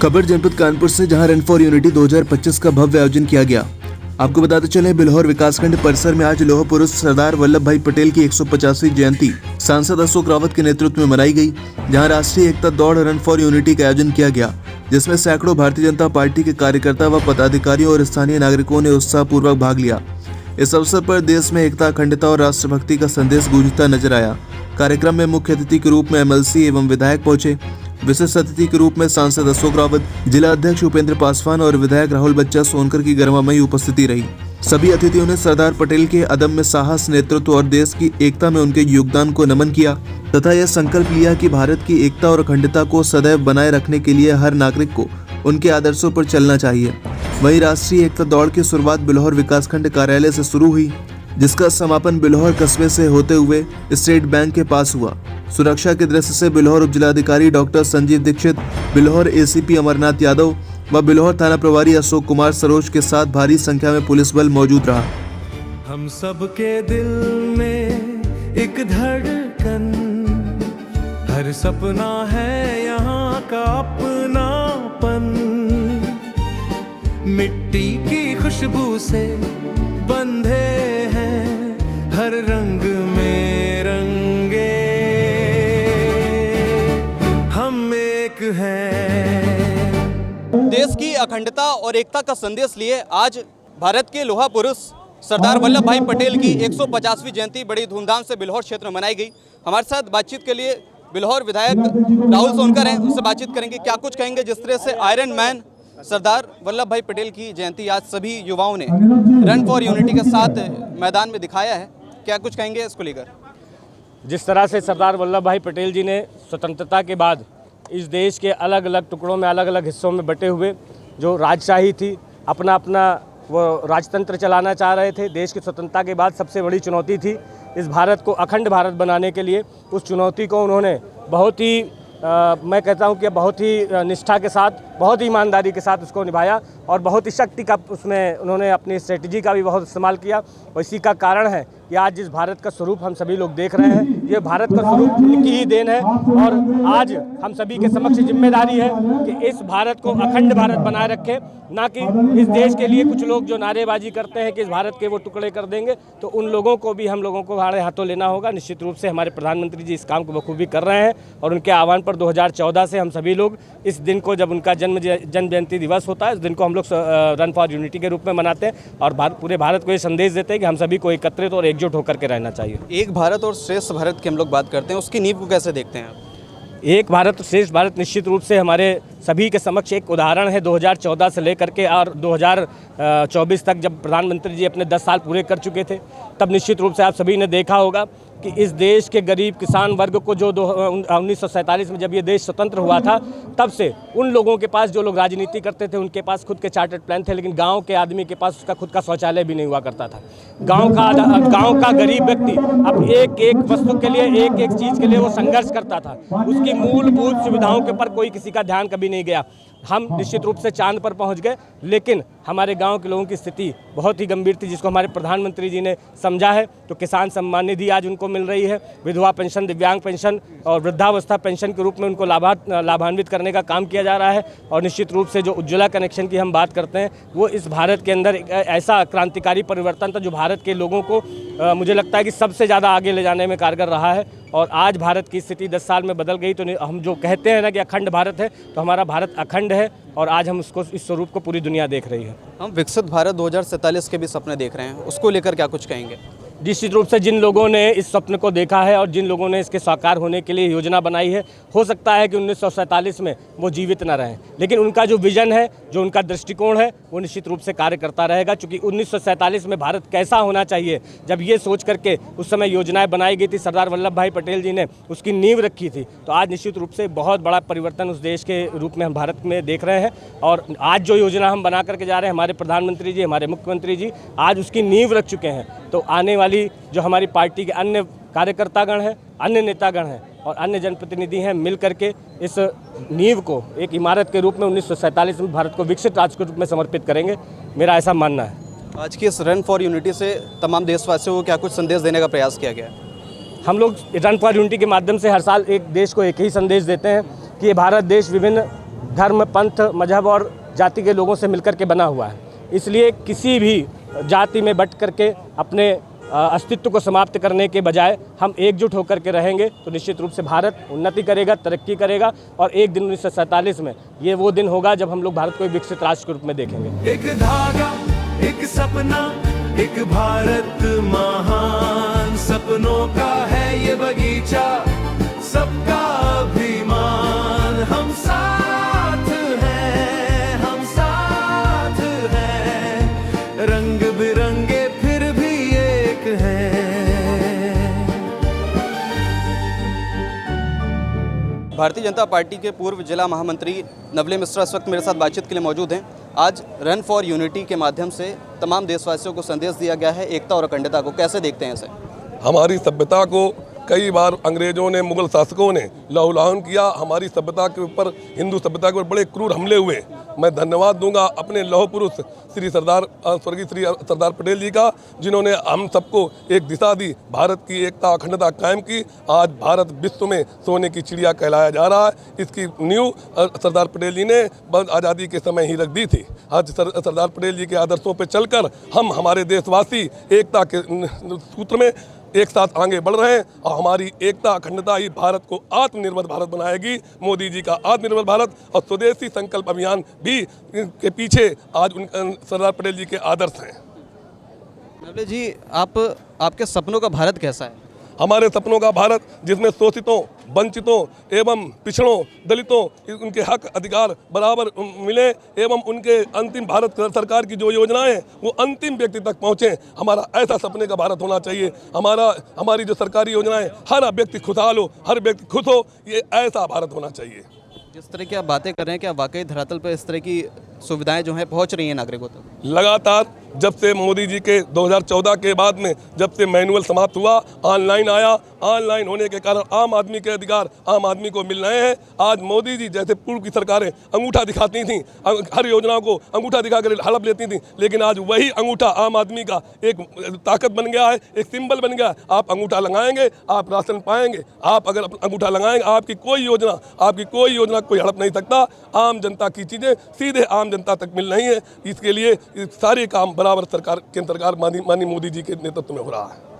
खबर जनपद कानपुर से, जहां रन फॉर यूनिटी 2025 का भव्य आयोजन किया गया। आपको बताते चले, बिल्हौर विकासखंड परिसर में आज लौह पुरुष सरदार वल्लभ भाई पटेल की 150वीं जयंती सांसद अशोक रावत के नेतृत्व में मनाई गई, जहां राष्ट्रीय एकता दौड़ रन फॉर यूनिटी का आयोजन किया गया, जिसमें सैकड़ों भारतीय जनता पार्टी के कार्यकर्ता व पदाधिकारियों और स्थानीय नागरिकों ने उत्साहपूर्वक भाग लिया। इस अवसर पर देश में एकता, अखंडता और राष्ट्रभक्ति का संदेश गूंजता नजर आया। कार्यक्रम में मुख्य अतिथि के रूप में एमएलसी एवं विधायक पहुंचे। विशिष्ट अतिथि के रूप में सांसद अशोक रावत, जिला अध्यक्ष उपेंद्र पासवान और विधायक राहुल बच्चा सोनकर की गरिमामयी उपस्थिति रही। सभी अतिथियों ने सरदार पटेल के अदम्य साहस, नेतृत्व और देश की एकता में उनके योगदान को नमन किया तथा यह संकल्प लिया कि भारत की एकता और अखंडता को सदैव बनाए रखने के लिए हर नागरिक को उनके आदर्शों पर चलना चाहिए। वहीं राष्ट्रीय एकता दौड़ की शुरुआत बिल्हौर विकासखंड कार्यालय से शुरू हुई, जिसका समापन बिल्हौर कस्बे से होते हुए स्टेट बैंक के पास हुआ। सुरक्षा की दृष्टि से बिल्हौर उपजिलाधिकारी डॉक्टर संजीव दीक्षित, बिल्हौर एसीपी अमरनाथ यादव व बिल्हौर थाना प्रभारी अशोक कुमार सरोज के साथ भारी संख्या में पुलिस बल मौजूद रहा। हम सबके दिल में एक धड़कन, हर सपना है यहाँ का अपनापन, मिट्टी की खुशबू से बंधे हैं हर रंग में रंगे, हम एक हैं। देश की अखंडता और एकता का संदेश लिए आज भारत के लोहा पुरुष सरदार वल्लभ भाई पटेल की 150वीं जयंती बड़ी धूमधाम से बिल्हौर क्षेत्र में मनाई गई। हमारे साथ बातचीत के लिए बिल्हौर विधायक राहुल सोनकर हैं, उनसे बातचीत करेंगे। क्या कुछ कहेंगे जिस तरह से आयरन मैन सरदार वल्लभ भाई पटेल की जयंती आज सभी युवाओं ने रन फॉर यूनिटी के साथ मैदान में दिखाया है, क्या कुछ कहेंगे इसको लेकर? जिस तरह से सरदार वल्लभ भाई पटेल जी ने स्वतंत्रता के बाद इस देश के अलग अलग टुकड़ों में, अलग अलग हिस्सों में बटे हुए जो राजशाही थी, अपना अपना वो राजतंत्र चलाना चाह रहे थे। देश की स्वतंत्रता के बाद सबसे बड़ी चुनौती थी इस भारत को अखंड भारत बनाने के लिए। उस चुनौती को उन्होंने बहुत ही मैं कहता हूं कि बहुत ही निष्ठा के साथ, बहुत ही ईमानदारी के साथ उसको निभाया और बहुत ही शक्ति का उसमें उन्होंने अपनी स्ट्रेटजी का भी बहुत इस्तेमाल किया। और इसी का कारण है कि आज जिस भारत का स्वरूप हम सभी लोग देख रहे हैं, ये भारत का स्वरूप उनकी ही देन है। और आज हम सभी के समक्ष जिम्मेदारी है कि इस भारत को अखंड भारत बनाए रखें, ना कि इस देश के लिए कुछ लोग जो नारेबाजी करते हैं कि इस भारत के वो टुकड़े कर देंगे, तो उन लोगों को भी हम लोगों को हमारे हाथों लेना होगा। निश्चित रूप से हमारे प्रधानमंत्री जी इस काम को बखूबी कर रहे हैं और उनके आह्वान पर 2014 से हम सभी लोग इस दिन को, जब उनका जन्म जयंती दिवस होता है, इस दिन को हम लोग रन फॉर यूनिटी के रूप में मनाते हैं और पूरे भारत को ये संदेश देते हैं कि हम सभी को एकत्रित और एकजुट होकर के रहना चाहिए। एक भारत और श्रेष्ठ भारत की हम लोग बात करते हैं, उसकी नींव को कैसे देखते हैं आप? एक भारत श्रेष्ठ भारत निश्चित रूप से हमारे सभी के समक्ष एक उदाहरण है। 2014 से लेकर के और 2024 तक जब प्रधानमंत्री जी अपने 10 साल पूरे कर चुके थे, तब निश्चित रूप से आप सभी ने देखा होगा कि इस देश के गरीब किसान वर्ग को जो 1947 में जब ये देश स्वतंत्र हुआ था, तब से उन लोगों के पास, जो लोग राजनीति करते थे, उनके पास खुद के चार्टर्ड प्लान थे, लेकिन गांव के आदमी के पास उसका खुद का शौचालय भी नहीं हुआ करता था। गांव का गरीब व्यक्ति अब एक एक वस्तु के लिए, एक एक चीज़ के लिए वो संघर्ष करता था। उसकी मूलभूत सुविधाओं के ऊपर कोई किसी का ध्यान कभी नहीं गया। हम निश्चित रूप से चांद पर पहुंच गए, लेकिन हमारे गांव के लोगों की स्थिति बहुत ही गंभीर थी, जिसको हमारे प्रधानमंत्री जी ने समझा है। तो किसान सम्मान निधि आज उनको मिल रही है, विधवा पेंशन, दिव्यांग पेंशन और वृद्धावस्था पेंशन के रूप में उनको लाभान्वित करने का काम किया जा रहा है। और निश्चित रूप से जो उज्ज्वला कनेक्शन की हम बात करते हैं, वो इस भारत के अंदर ऐसा क्रांतिकारी परिवर्तन था जो भारत के लोगों को मुझे लगता है कि सबसे ज़्यादा आगे ले जाने में कारगर रहा है। और आज भारत की स्थिति 10 साल में बदल गई। तो हम जो कहते हैं ना कि अखंड भारत है, तो हमारा भारत अखंड है और आज हम उसको, इस स्वरूप को पूरी दुनिया देख रही है। हम विकसित भारत 2047 के भी सपने देख रहे हैं, उसको लेकर क्या कुछ कहेंगे? निश्चित रूप से जिन लोगों ने इस स्वप्न को देखा है और जिन लोगों ने इसके साकार होने के लिए योजना बनाई है, हो सकता है कि 1947 में वो जीवित न रहें, लेकिन उनका जो विजन है, जो उनका दृष्टिकोण है, वो निश्चित रूप से कार्य करता रहेगा। क्योंकि 1947 में भारत कैसा होना चाहिए, जब ये सोच करके उस समय योजनाएं बनाई गई थी, सरदार वल्लभ भाई पटेल जी ने उसकी नींव रखी थी। तो आज निश्चित रूप से बहुत बड़ा परिवर्तन उस देश के रूप में हम भारत में देख रहे हैं। और आज जो योजना हम बना करके जा रहे हैं, हमारे प्रधानमंत्री जी, हमारे मुख्यमंत्री जी आज उसकी नींव रख चुके हैं। तो आने वाली जो हमारी पार्टी के अन्य कार्यकर्तागण हैं, अन्य नेतागण हैं और अन्य जनप्रतिनिधि हैं, मिल करके इस नींव को एक इमारत के रूप में 1947 में भारत को विकसित राष्ट्र के रूप में समर्पित करेंगे, मेरा ऐसा मानना है। आज की इस रन फॉर यूनिटी से तमाम देशवासियों को क्या कुछ संदेश देने का प्रयास किया गया है? हम लोग रन फॉर यूनिटी के माध्यम से हर साल एक देश को एक ही संदेश देते हैं कि ये भारत देश विभिन्न धर्म, पंथ, मजहब और जाति के लोगों से मिलकर के बना हुआ है। इसलिए किसी भी जाति में बट करके अपने अस्तित्व को समाप्त करने के बजाय हम एकजुट होकर के रहेंगे तो निश्चित रूप से भारत उन्नति करेगा, तरक्की करेगा और एक दिन 1947 में ये वो दिन होगा जब हम लोग भारत को एक विकसित राष्ट्र के रूप में देखेंगे। एक धागा, एक सपना, एक भारत महान, सपनों का है ये बगीचा, सबका अभिमान। हम साथ हैं, हम साथ हैं, रंग बिरंगे फिर भी एक हैं। भारतीय जनता पार्टी के पूर्व जिला महामंत्री नवले मिश्रा इस वक्त मेरे साथ बातचीत के लिए मौजूद हैं। आज रन फॉर यूनिटी के माध्यम से तमाम देशवासियों को संदेश दिया गया है एकता और अखंडता को, कैसे देखते हैं इसे? हमारी सभ्यता को कई बार अंग्रेजों ने, मुगल शासकों ने लहूलुहान किया। हमारी सभ्यता के ऊपर, हिंदू सभ्यता के ऊपर बड़े क्रूर हमले हुए। मैं धन्यवाद दूंगा अपने लौह पुरुष श्री स्वर्गीय श्री सरदार पटेल जी का, जिन्होंने हम सबको एक दिशा दी, भारत की एकता अखंडता कायम की। आज भारत विश्व में सोने की चिड़िया कहलाया जा रहा है। इसकी नींव सरदार पटेल जी ने आज़ादी के समय ही रख दी थी। आज सरदार पटेल जी के आदर्शों पर चलकर हम, हमारे देशवासी एकता के सूत्र में एक साथ आगे बढ़ रहे हैं और हमारी एकता अखंडता ही भारत को आत्मनिर्भर भारत बनाएगी। मोदी जी का आत्मनिर्भर भारत और स्वदेशी संकल्प अभियान भी के पीछे आज सरदार पटेल जी के आदर्श हैं। नवले जी, आपके सपनों का भारत कैसा है? हमारे सपनों का भारत जिसमें शोषितों, वंचितों एवं पिछड़ों, दलितों उनके हक अधिकार बराबर मिले एवं उनके अंतिम भारत सरकार की जो योजनाएं वो अंतिम व्यक्ति तक पहुंचे। हमारा ऐसा सपने का भारत होना चाहिए। हमारी जो सरकारी योजनाएं हर व्यक्ति खुशहाल हो, हर व्यक्ति खुश हो, ये ऐसा भारत होना चाहिए। जिस तरह की आप बातें कर रहे हैं, क्या वाकई धरातल पर इस तरह की सुविधाएं जो हैं पहुंच रही हैं नागरिकों तक? लगातार जब से मोदी जी के 2014 के बाद में जब से मैनुअल समाप्त हुआ, ऑनलाइन आया, ऑनलाइन होने के कारण आम आदमी के अधिकार आम आदमी को मिल रहे हैं। आज मोदी जी जैसे पूर्व की सरकारें अंगूठा दिखाती थीं, हर योजनाओं को अंगूठा दिखा कर हड़प लेती थीं, लेकिन आज वही अंगूठा आम आदमी का एक ताकत बन गया है, एक सिंबल बन गया है। आप अंगूठा लगाएंगे, आप राशन पाएंगे। आप अगर अंगूठा लगाएंगे, आपकी कोई योजना कोई हड़प नहीं सकता। आम जनता की चीज़ें सीधे आम जनता तक मिल रही हैं। इसके लिए सारे काम बराबर सरकार, केंद्र सरकार माननीय मोदी जी के नेतृत्व में हो रहा है।